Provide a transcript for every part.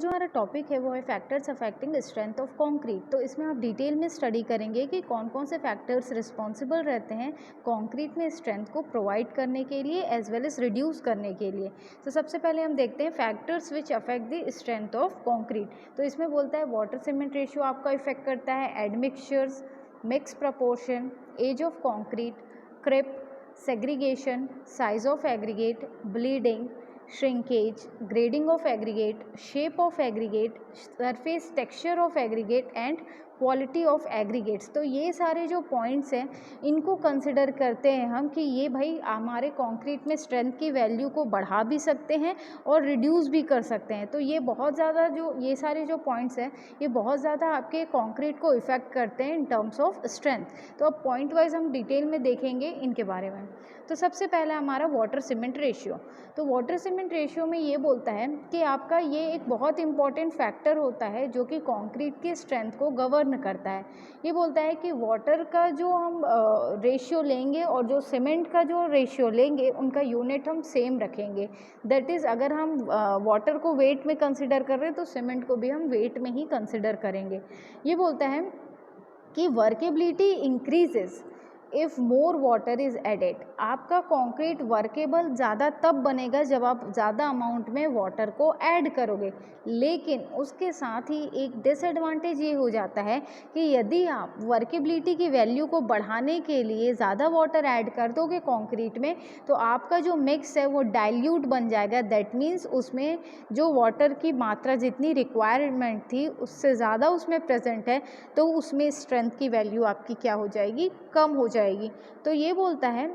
जो हमारा टॉपिक है वो है factors affecting strength of concrete. तो इसमें आप डिटेल में स्टडी करेंगे कि कौन कौन से फैक्टर्स रिस्पॉन्सिबल रहते हैं कंक्रीट में स्ट्रेंथ को प्रोवाइड करने के लिए एज वेल एज रिड्यूस करने के लिए। तो सबसे पहले हम देखते हैं factors which affect the strength of concrete. तो इसमें बोलता है वाटर सीमेंट रेशियो आपका इफेक्ट करता है, admixtures, mix proportion, age of concrete, creep, segregation, size of aggregate, bleeding, shrinkage, grading of aggregate, shape of aggregate, surface texture of aggregate and quality of aggregates. तो ये सारे जो points हैं इनको consider करते हैं हम कि ये भाई हमारे कंक्रीट में स्ट्रेंथ की वैल्यू को बढ़ा भी सकते हैं और रिड्यूस भी कर सकते हैं। तो ये बहुत ज़्यादा जो ये सारे जो पॉइंट्स हैं ये बहुत ज़्यादा आपके कंक्रीट को इफ़ेक्ट करते हैं इन टर्म्स ऑफ स्ट्रेंथ। तो अब पॉइंट वाइज हम डिटेल में देखेंगे इनके बारे में। तो सबसे पहला हमारा वाटर सीमेंट रेशियो। तो वाटर सीमेंट रेशियो में ये बोलता है कि आपका ये एक बहुत इंपॉर्टेंट फैक्टर होता है जो कि कंक्रीट की स्ट्रेंथ को गवर्न करता है। ये बोलता है कि वाटर का जो हम रेशियो लेंगे और जो सीमेंट का जो रेशियो लेंगे उनका यूनिट हम सेम रखेंगे। दैट इज़ अगर हम वाटर को वेट में कंसिडर कर रहे हैं तो सीमेंट को भी हम वेट में ही कंसिडर करेंगे। ये बोलता है कि workability increases if more water is added. आपका कंक्रीट वर्केबल ज़्यादा तब बनेगा जब आप ज़्यादा अमाउंट में वाटर को ऐड करोगे, लेकिन उसके साथ ही एक डिसएडवांटेज ये हो जाता है कि यदि आप वर्केबिलिटी की वैल्यू को बढ़ाने के लिए ज़्यादा वाटर ऐड कर दोगे कंक्रीट में तो आपका जो मिक्स है वो डाइल्यूट बन जाएगा। दैट मीन्स उसमें जो वाटर की मात्रा जितनी रिक्वायरमेंट थी उससे ज़्यादा उसमें प्रेजेंट है, तो उसमें स्ट्रेंथ की वैल्यू आपकी क्या हो जाएगी, कम हो जाएगी। तो ये बोलता है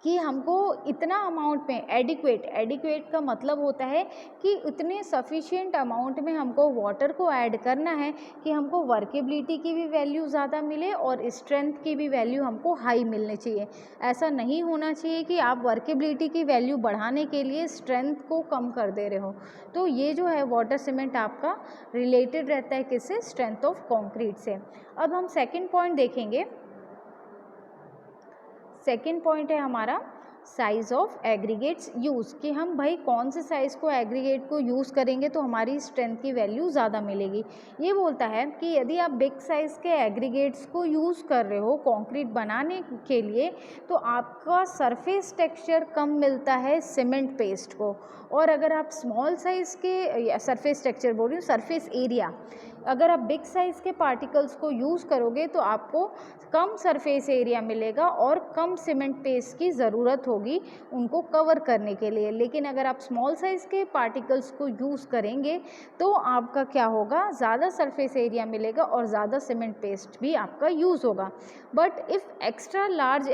कि हमको इतना अमाउंट में एडिक्वेट का मतलब होता है कि उतने सफिशिएंट अमाउंट में हमको वाटर को ऐड करना है कि हमको वर्केबिलिटी की भी वैल्यू ज़्यादा मिले और स्ट्रेंथ की भी वैल्यू हमको हाई मिलनी चाहिए। ऐसा नहीं होना चाहिए कि आप वर्केबिलिटी की वैल्यू बढ़ाने के लिए स्ट्रेंथ को कम कर दे रहे हो। तो ये जो है वाटर सीमेंट आपका रिलेटेड रहता है किससे, स्ट्रेंथ ऑफ कॉन्क्रीट से। अब हम सेकेंड पॉइंट देखेंगे। सेकेंड पॉइंट है हमारा साइज़ ऑफ एग्रीगेट्स यूज़, कि हम भाई कौन से साइज़ को एग्रीगेट को यूज़ करेंगे तो हमारी स्ट्रेंथ की वैल्यू ज़्यादा मिलेगी। ये बोलता है कि यदि आप बिग साइज़ के एग्रीगेट्स को यूज़ कर रहे हो कंक्रीट बनाने के लिए तो आपका सरफेस टेक्सचर कम मिलता है सीमेंट पेस्ट को, और अगर आप स्मॉल साइज़ के सरफेस टेक्सचर बोल रही हूँ, सरफेस एरिया, अगर आप बिग साइज़ के पार्टिकल्स को यूज़ करोगे तो आपको कम सरफेस एरिया मिलेगा और कम सीमेंट पेस्ट की ज़रूरत होगी उनको कवर करने के लिए। लेकिन अगर आप स्मॉल साइज़ के पार्टिकल्स को यूज़ करेंगे तो आपका क्या होगा, ज़्यादा सरफेस एरिया मिलेगा और ज़्यादा सीमेंट पेस्ट भी आपका यूज़ होगा। But if extra large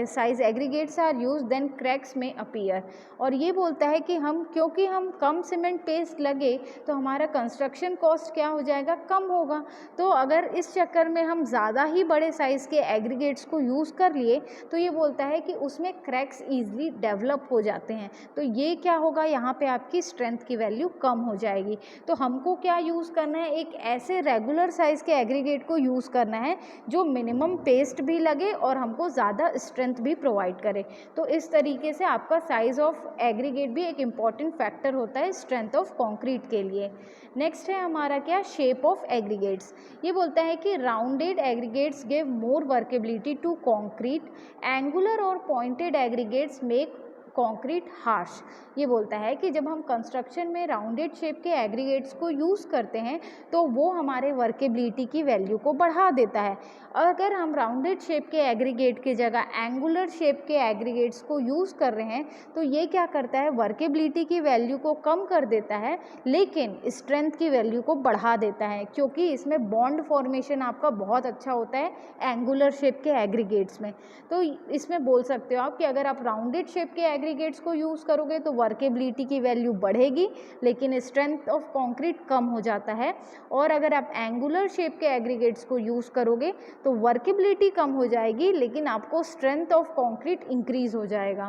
size aggregates are use then cracks में अपीयर। और ये बोलता है कि क्योंकि हम कम सीमेंट पेस्ट लगे तो हमारा कंस्ट्रक्शन कॉस्ट क्या हो जाएगा, कम होगा। तो अगर इस चक्कर में हम ज़्यादा ही बड़े साइज़ के एग्रीगेट्स को यूज़ कर लिए तो ये बोलता है कि उसमें क्रैक्स ईजिली डेवलप हो जाते हैं। तो ये क्या होगा, यहाँ पे आपकी स्ट्रेंथ की वैल्यू कम हो जाएगी। तो हमको क्या यूज़ करना है, एक ऐसे रेगुलर साइज़ के एग्रीगेट को यूज़ करना है जो मिनिमम पेस्ट भी लगे और हमको ज़्यादा स्ट्रेंथ भी प्रोवाइड करे। तो इस तरीके से आपका साइज़ ऑफ एग्रीगेट भी एक इम्पॉर्टेंट फैक्टर होता है स्ट्रेंथ ऑफ कंक्रीट के लिए। नेक्स्ट है हमारा क्या, शेप ऑफ एग्रीगेट्स। ये बोलता है कि rounded aggregates give more workability to concrete, angular और pointed aggregates make concrete harsh. ये बोलता है कि जब हम कंस्ट्रक्शन में राउंडेड शेप के एग्रीगेट्स को यूज़ करते हैं तो वो हमारे वर्केबिलिटी की वैल्यू को बढ़ा देता है। अगर हम राउंडेड शेप के एग्रीगेट की जगह एंगुलर शेप के एग्रीगेट्स को यूज़ कर रहे हैं तो ये क्या करता है, वर्केबिलिटी की वैल्यू को कम कर देता है लेकिन स्ट्रेंथ की वैल्यू को बढ़ा देता है, क्योंकि इसमें बॉन्ड फॉर्मेशन आपका बहुत अच्छा होता है एंगुलर शेप के एग्रीगेट्स में। तो इसमें बोल सकते हो आप कि अगर आप राउंडेड शेप के एग्रीगेट्स को यूज़ करोगे तो वर्केबिलिटी की वैल्यू बढ़ेगी लेकिन स्ट्रेंथ ऑफ कंक्रीट कम हो जाता है, और अगर आप एंगुलर शेप के एग्रीगेट्स को यूज़ करोगे तो वर्केबिलिटी कम हो जाएगी लेकिन आपको स्ट्रेंथ ऑफ कंक्रीट इंक्रीज हो जाएगा।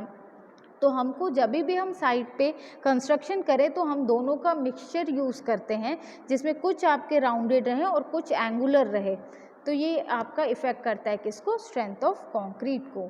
तो हमको जब भी हम साइट पे कंस्ट्रक्शन करें तो हम दोनों का मिक्सचर यूज़ करते हैं जिसमें कुछ आपके राउंडेड रहें और कुछ एंगुलर रहे। तो ये आपका इफ़ेक्ट करता है किसको, स्ट्रेंथ ऑफ कंक्रीट को।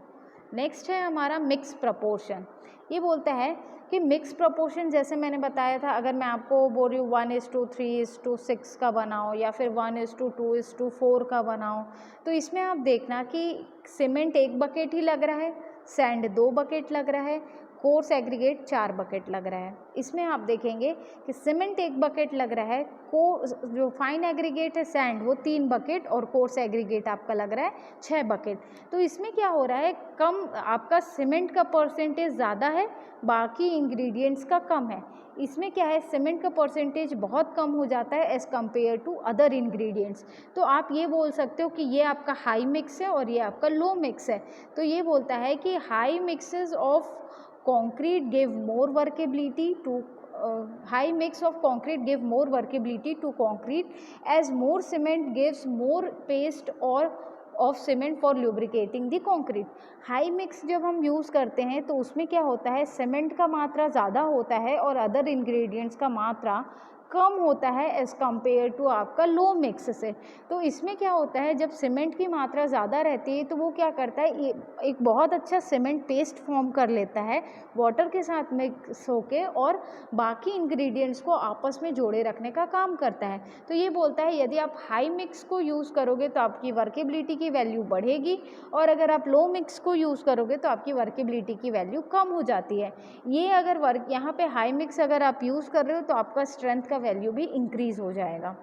नेक्स्ट है हमारा मिक्स प्रपोर्शन। ये बोलता है कि मिक्स प्रपोर्शन, जैसे मैंने बताया था, अगर मैं आपको बोल रही हूँ 1:3:6 का बनाओ या फिर 1:2:4 का बनाओ, तो इसमें आप देखना कि सीमेंट 1 बकेट ही लग रहा है, सैंड 2 बकेट लग रहा है, कोर्स एग्रीगेट 4 बकेट लग रहा है। इसमें आप देखेंगे कि सीमेंट 1 बकेट लग रहा है, जो फाइन एग्रीगेट है सैंड वो 3 बकेट और कोर्स एग्रीगेट आपका लग रहा है 6 बकेट। तो इसमें क्या हो रहा है, कम आपका सीमेंट का परसेंटेज ज़्यादा है, बाकी इंग्रेडिएंट्स का कम है। इसमें क्या है, सीमेंट का परसेंटेज बहुत कम हो जाता है as compare to other ingredients. तो आप ये बोल सकते हो कि ये आपका हाई मिक्स है और ये आपका लो मिक्स है। तो ये बोलता है कि high mixes of concrete give more workability to high mix of concrete give more workability to concrete as more cement gives more paste or of cement for lubricating the concrete। High mix जब हम use करते हैं तो उसमें क्या होता है, cement का मात्रा ज़्यादा होता है और अदर इंग्रेडिएंट्स का मात्रा कम होता है एज़ कम्पेयर टू आपका लो मिक्स से। तो इसमें क्या होता है, जब सीमेंट की मात्रा ज़्यादा रहती है तो वो क्या करता है, एक बहुत अच्छा सीमेंट पेस्ट फॉर्म कर लेता है वाटर के साथ मिक्स होके और बाकी इंग्रेडिएंट्स को आपस में जोड़े रखने का काम करता है। तो ये बोलता है यदि आप हाई मिक्स को यूज़ करोगे तो आपकी वर्केबिलिटी की वैल्यू बढ़ेगी और अगर आप लो मिक्स को यूज़ करोगे तो आपकी वर्केबिलिटी की वैल्यू कम हो जाती है। ये अगर यहाँ पे हाई मिक्स अगर आप यूज़ कर रहे हो तो आपका स्ट्रेंथ का वैल्यू भी इंक्रीज हो जाएगा।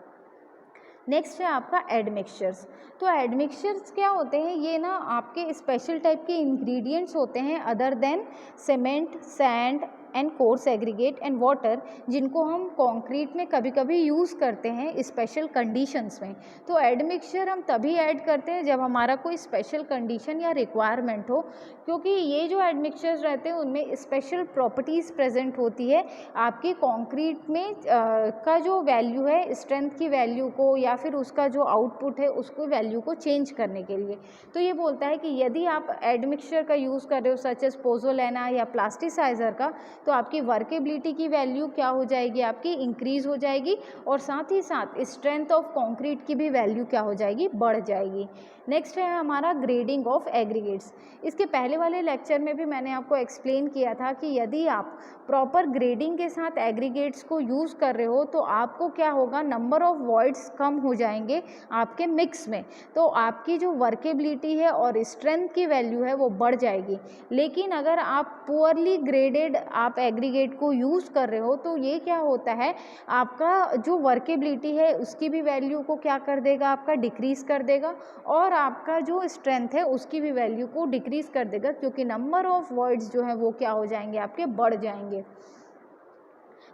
नेक्स्ट है आपका एडमिक्सचर्स। तो एडमिक्सचर्स क्या होते हैं, ये ना आपके स्पेशल टाइप के इंग्रेडिएंट्स होते हैं other than cement, sand and coarse aggregate and water, जिनको हम कंक्रीट में कभी कभी यूज़ करते हैं स्पेशल कंडीशंस में। तो एडमिक्सचर हम तभी ऐड करते हैं जब हमारा कोई स्पेशल कंडीशन या रिक्वायरमेंट हो, क्योंकि ये जो एडमिक्सचर्स रहते हैं उनमें स्पेशल प्रॉपर्टीज़ प्रेजेंट होती है आपके कंक्रीट में का जो वैल्यू है, स्ट्रेंथ की वैल्यू को या फिर उसका जो आउटपुट है उसको वैल्यू को चेंज करने के लिए। तो ये बोलता है कि यदि आप एडमिक्सचर का यूज़ कर रहे हो सच एज पोजोलाना या प्लास्टिसाइज़र का, तो आपकी वर्केबिलिटी की वैल्यू क्या हो जाएगी, आपकी इंक्रीज हो जाएगी और साथ ही साथ स्ट्रेंथ ऑफ कंक्रीट की भी वैल्यू क्या हो जाएगी, बढ़ जाएगी। नेक्स्ट है हमारा ग्रेडिंग ऑफ एग्रीगेट्स। इसके पहले वाले लेक्चर में भी मैंने आपको एक्सप्लेन किया था कि यदि आप प्रॉपर ग्रेडिंग के साथ एग्रीगेट्स को यूज़ कर रहे हो तो आपको क्या होगा, नंबर ऑफ वॉइड्स कम हो जाएंगे आपके मिक्स में, तो आपकी जो वर्केबिलिटी है और स्ट्रेंथ की वैल्यू है वो बढ़ जाएगी। लेकिन अगर आप पुअरली ग्रेडेड आप एग्रीगेट को यूज़ कर रहे हो तो ये क्या होता है, आपका जो वर्केबिलिटी है उसकी भी वैल्यू को क्या कर देगा, आपका डिक्रीज़ कर देगा और आपका जो स्ट्रेंथ है उसकी भी वैल्यू को डिक्रीज़ कर देगा, क्योंकि नंबर ऑफ वर्ड्स जो है वो क्या हो जाएंगे, आपके बढ़ जाएंगे।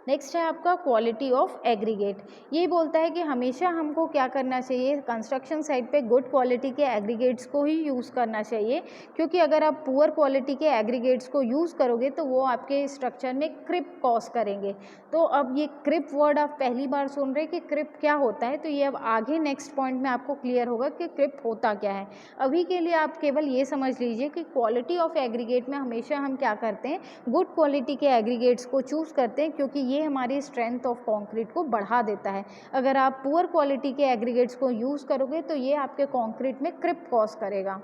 नेक्स्ट है आपका क्वालिटी ऑफ एग्रीगेट। ये बोलता है कि हमेशा हमको क्या करना चाहिए, कंस्ट्रक्शन साइट पे गुड क्वालिटी के एग्रीगेट्स को ही यूज़ करना चाहिए, क्योंकि अगर आप पुअर क्वालिटी के एग्रीगेट्स को यूज़ करोगे तो वो आपके स्ट्रक्चर में क्रिप कॉज करेंगे। तो अब ये क्रिप वर्ड आप पहली बार सुन रहे हैं कि क्रिप क्या होता है, तो ये अब आगे नेक्स्ट पॉइंट में आपको क्लियर होगा कि क्रिप होता क्या है। अभी के लिए आप केवल ये समझ लीजिए कि क्वालिटी ऑफ एग्रीगेट में हमेशा हम क्या करते हैं, गुड क्वालिटी के एग्रीगेट्स को चूज़ करते हैं, क्योंकि ये हमारी स्ट्रेंथ ऑफ कंक्रीट को बढ़ा देता है। अगर आप पुअर क्वालिटी के एग्रीगेट्स को यूज़ करोगे तो ये आपके कंक्रीट में क्रिप कॉज करेगा।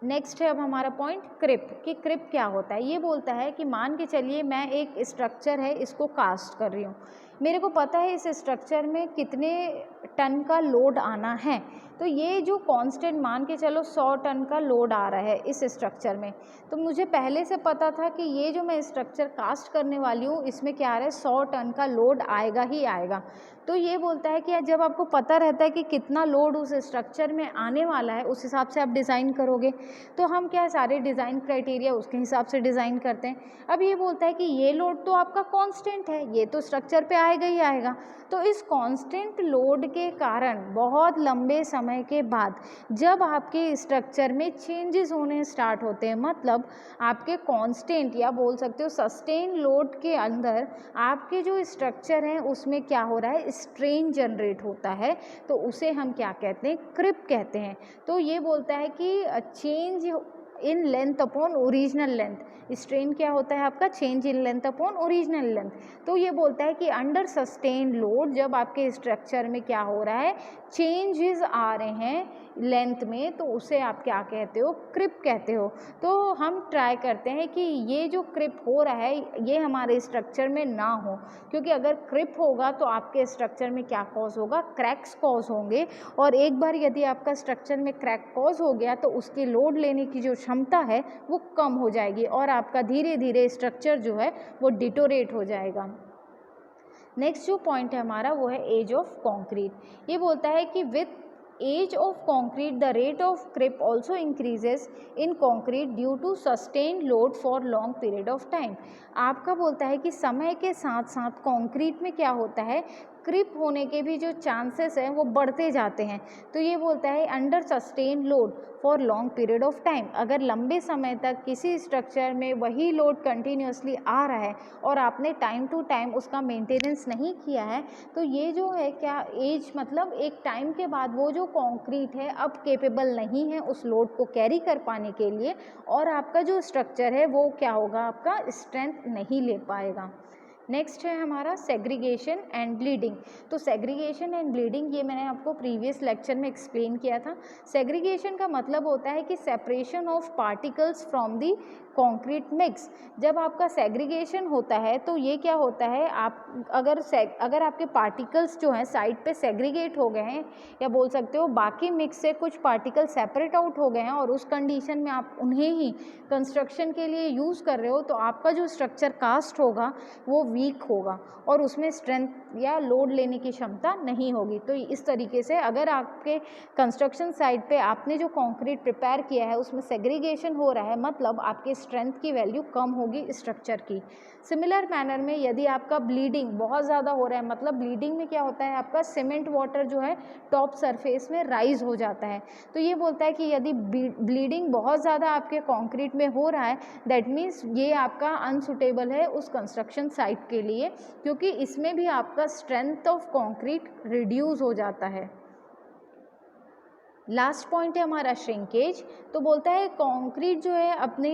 नेक्स्ट है अब हमारा पॉइंट क्रिप, कि क्रिप क्या होता है। ये बोलता है कि मान के चलिए मैं एक स्ट्रक्चर है इसको कास्ट कर रही हूँ, मेरे को पता है इस स्ट्रक्चर में कितने टन का लोड आना है, तो ये जो कांस्टेंट मान के चलो 100 टन का लोड आ रहा है इस स्ट्रक्चर में, तो मुझे पहले से पता था कि ये जो मैं स्ट्रक्चर कास्ट करने वाली हूँ इसमें क्या आ रहा है, 100 टन का लोड आएगा ही आएगा। तो ये बोलता है कि जब आपको पता रहता है कि कितना लोड उस स्ट्रक्चर में आने वाला है उस हिसाब से आप डिज़ाइन करोगे, तो हम क्या सारे डिज़ाइन क्राइटेरिया उसके हिसाब से डिज़ाइन करते हैं। अब ये बोलता है कि ये लोड तो आपका कांस्टेंट है, ये तो स्ट्रक्चर पे आएगा ही आएगा, तो इस कांस्टेंट लोड के कारण बहुत लंबे समय के बाद जब आपके स्ट्रक्चर में चेंजेस होने स्टार्ट होते हैं, मतलब आपके कांस्टेंट या बोल सकते हो सस्टेन लोड के अंदर आपके जो स्ट्रक्चर हैं उसमें क्या हो रहा है, स्ट्रेन जनरेट होता है, तो उसे हम क्या कहते हैं, क्रिप कहते हैं। तो ये बोलता है कि change in length upon original length, strain क्या होता है आपका change in length upon original length. तो ये बोलता है कि अंडर सस्टेन लोड जब आपके स्ट्रक्चर में क्या हो रहा है, चेंजेस आ रहे हैं लेंथ में, तो उसे आप क्या कहते हो, क्रिप कहते हो। तो हम ट्राई करते हैं कि ये जो क्रिप हो रहा है ये हमारे स्ट्रक्चर में ना हो, क्योंकि अगर क्रिप होगा तो आपके स्ट्रक्चर में क्या कॉज होगा, क्रैक्स कॉज होंगे। और एक बार यदि आपका स्ट्रक्चर में क्रैक कॉज हो गया तो उसकी लोड लेने की जो क्षमता है वो कम हो जाएगी और आपका धीरे धीरे स्ट्रक्चर जो है वो डिटोरेट हो जाएगा। नेक्स्ट जो पॉइंट है हमारा वो है एज ऑफ कॉन्क्रीट। ये बोलता है कि with age of concrete the rate of creep also increases in concrete due to sustain load for long period of time. आपका बोलता है कि समय के साथ साथ कॉन्क्रीट में क्या होता है, क्रिप होने के भी जो चांसेस हैं वो बढ़ते जाते हैं। तो ये बोलता है under sustain load for long period of time, अगर लंबे समय तक किसी स्ट्रक्चर में वही लोड कंटिन्यूसली आ रहा है और आपने टाइम टू टाइम उसका मेंटेनेंस नहीं किया है, तो ये जो है क्या एज मतलब एक टाइम के बाद वो जो कंक्रीट है अब केपेबल नहीं है उस लोड को कैरी कर पाने के लिए, और आपका जो स्ट्रक्चर है वो क्या होगा, आपका स्ट्रेंथ नहीं ले पाएगा। नेक्स्ट है हमारा सेग्रीगेशन एंड ब्लीडिंग। तो सेग्रीगेशन एंड ब्लीडिंग ये मैंने आपको प्रीवियस लेक्चर में एक्सप्लेन किया था। सेग्रीगेशन का मतलब होता है कि separation of particles from the concrete mix. जब आपका सेग्रीगेशन होता है तो ये क्या होता है, आप अगर आपके पार्टिकल्स जो हैं साइड पे सेग्रीगेट हो गए हैं, या बोल सकते हो बाकी मिक्स से कुछ पार्टिकल सेपरेट आउट हो गए हैं और उस कंडीशन में आप उन्हें ही कंस्ट्रक्शन के लिए यूज़ कर रहे हो, तो आपका जो स्ट्रक्चर कास्ट होगा वो वीक होगा और उसमें स्ट्रेंथ या लोड लेने की क्षमता नहीं होगी। तो इस तरीके से अगर आपके कंस्ट्रक्शन साइट पे आपने जो कंक्रीट प्रिपेयर किया है उसमें सेग्रीगेशन हो रहा है, मतलब आपके स्ट्रेंथ की वैल्यू कम होगी स्ट्रक्चर की। सिमिलर मैनर में यदि आपका ब्लीडिंग बहुत ज़्यादा हो रहा है, मतलब ब्लीडिंग में क्या होता है, आपका सीमेंट वाटर जो है टॉप सरफेस में राइज हो जाता है। तो ये बोलता है कि यदि ब्लीडिंग बहुत ज़्यादा आपके कंक्रीट में हो रहा है, दैट मीन्स ये आपका अनसुटेबल है उस कंस्ट्रक्शन साइट के लिए, क्योंकि इसमें भी आपका स्ट्रेंथ ऑफ कंक्रीट रिड्यूस हो जाता है। लास्ट पॉइंट है हमारा श्रिंकेज। तो बोलता है कंक्रीट जो है अपने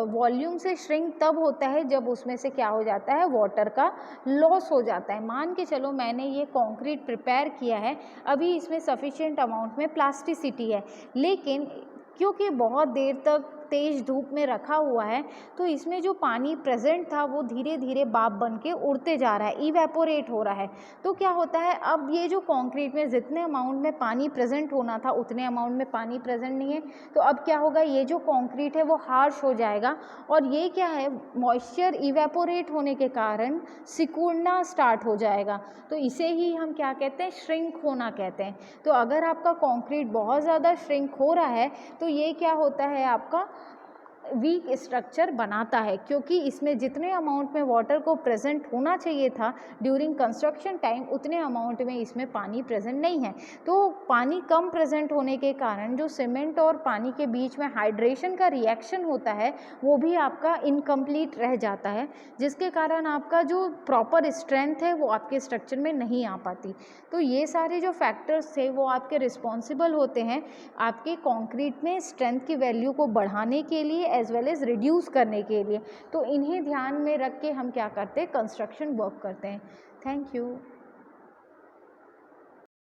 वॉल्यूम से श्रिंक तब होता है जब उसमें से क्या हो जाता है, वाटर का लॉस हो जाता है। मान के चलो मैंने ये कंक्रीट प्रिपेयर किया है, अभी इसमें सफिशिएंट अमाउंट में प्लास्टिसिटी है, लेकिन क्योंकि बहुत देर तक तेज़ धूप में रखा हुआ है तो इसमें जो पानी प्रेजेंट था वो धीरे धीरे भाप बन के उड़ते जा रहा है, इवेपोरेट हो रहा है। तो क्या होता है, अब ये जो कंक्रीट में जितने अमाउंट में पानी प्रेजेंट होना था उतने अमाउंट में पानी प्रेजेंट नहीं है, तो अब क्या होगा, ये जो कंक्रीट है वो हार्श हो जाएगा और ये क्या है, मॉइस्चर इवेपोरेट होने के कारण सिकुड़ना स्टार्ट हो जाएगा। तो इसे ही हम क्या कहते हैं, श्रिंक होना कहते हैं। तो अगर आपका कंक्रीट बहुत ज़्यादा श्रिंक हो रहा है तो ये क्या होता है, आपका वीक स्ट्रक्चर बनाता है, क्योंकि इसमें जितने अमाउंट में वाटर को प्रेजेंट होना चाहिए था ड्यूरिंग कंस्ट्रक्शन टाइम उतने अमाउंट में इसमें पानी प्रेजेंट नहीं है। तो पानी कम प्रेजेंट होने के कारण जो सीमेंट और पानी के बीच में हाइड्रेशन का रिएक्शन होता है वो भी आपका इनकम्प्लीट रह जाता है, जिसके कारण आपका जो प्रॉपर स्ट्रेंथ है वो आपके स्ट्रक्चर में नहीं आ पाती। तो ये सारे जो फैक्टर्स थे वो आपके रिस्पॉन्सिबल होते हैं आपके कंक्रीट में स्ट्रेंथ की वैल्यू को बढ़ाने के लिए एज वेल एज रिड्यूस करने के लिए। तो इन्हें ध्यान में रख के हम क्या करते हैं, कंस्ट्रक्शन वर्क करते हैं। Thank you.